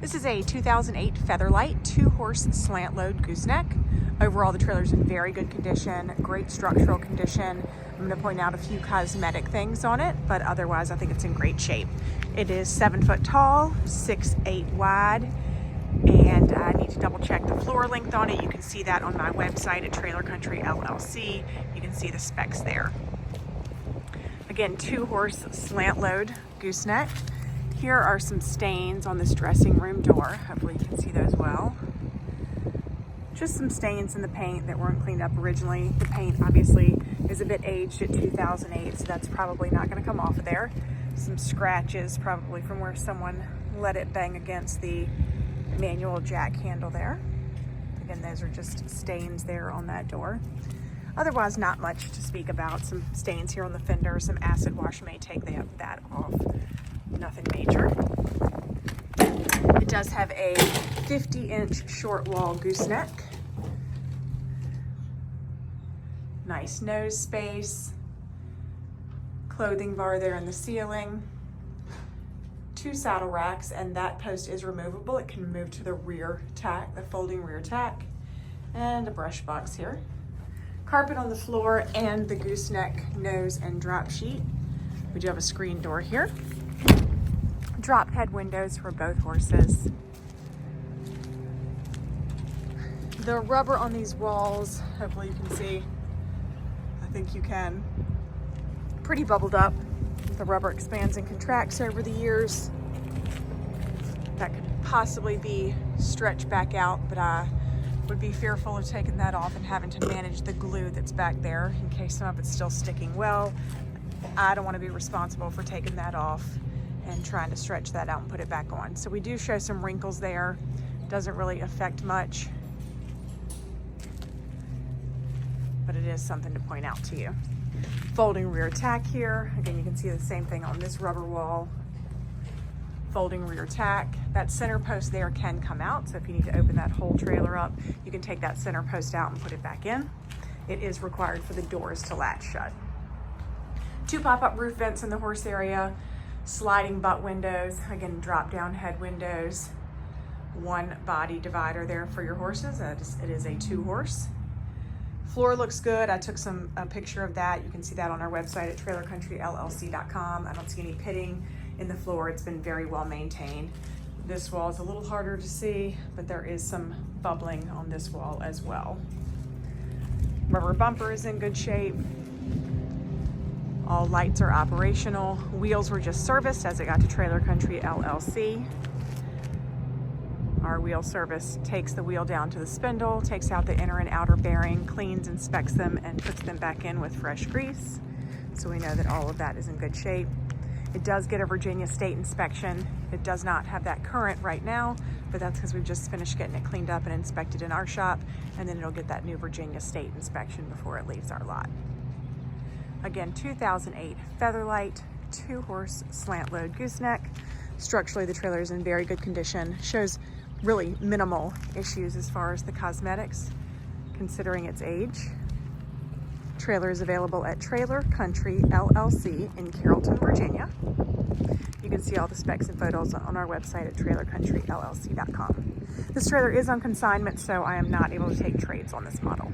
This is a 2008 Featherlite 2-horse slant load gooseneck. Overall, the trailer's in very good condition, great structural condition. I'm going to point out a few cosmetic things on it, but otherwise I think it's in great shape. It is 7 foot tall, 6'8" wide, and I need to double check the floor length on it. You can see that on my website at Trailer Country LLC. You can see the specs there. Again, 2-horse slant load gooseneck. Here are some stains on this dressing room door. Hopefully you can see those well. Just some stains in the paint that weren't cleaned up originally. The paint obviously is a bit aged at 2008, so that's probably not going to come off of there. Some scratches probably from where someone let it bang against the manual jack handle there. Again, those are just stains there on that door. Otherwise, not much to speak about. Some stains here on the fender, some acid wash may take that off. Nothing major. It does have a 50-inch short wall gooseneck. Nice nose space. Clothing bar there in the ceiling. 2 saddle racks, and that post is removable. It can move to the rear tack, the folding rear tack. And a brush box here. Carpet on the floor and the gooseneck nose and drop sheet. We do have a screen door here. Drop head windows for both horses. The rubber on these walls, hopefully you can see, I think you can, pretty bubbled up. The rubber expands and contracts over the years. That could possibly be stretched back out, but I would be fearful of taking that off and having to manage the glue that's back there in case some of it's still sticking well. I don't want to be responsible for taking that off and trying to stretch that out and put it back on. So we do show some wrinkles there. Doesn't really affect much, but it is something to point out to you. Folding rear tack here. Again, you can see the same thing on this rubber wall. Folding rear tack. That center post there can come out, so if you need to open that whole trailer up, you can take that center post out and put it back in. It is required for the doors to latch shut. 2 pop-up roof vents in the horse area. Sliding butt windows, again, drop down head windows. 1 body divider there for your horses. It is a 2-horse. Floor looks good. I took a picture of that. You can see that on our website at trailercountryllc.com. I don't see any pitting in the floor. It's been very well maintained. This wall is a little harder to see, but there is some bubbling on this wall as well. Rubber bumper is in good shape. All lights are operational. Wheels were just serviced as it got to Trailer Country LLC. Our wheel service takes the wheel down to the spindle, takes out the inner and outer bearing, cleans, inspects them, and puts them back in with fresh grease. So we know that all of that is in good shape. It does get a Virginia state inspection. It does not have that current right now, but that's because we've just finished getting it cleaned up and inspected in our shop, and then it'll get that new Virginia state inspection before it leaves our lot. Again, 2008 Featherlite 2-horse slant load gooseneck. Structurally, the trailer is in very good condition. Shows really minimal issues as far as the cosmetics, considering its age. Trailer is available at Trailer Country LLC in Carrollton, Virginia. You can see all the specs and photos on our website at trailercountryllc.com. This trailer is on consignment, so I am not able to take trades on this model.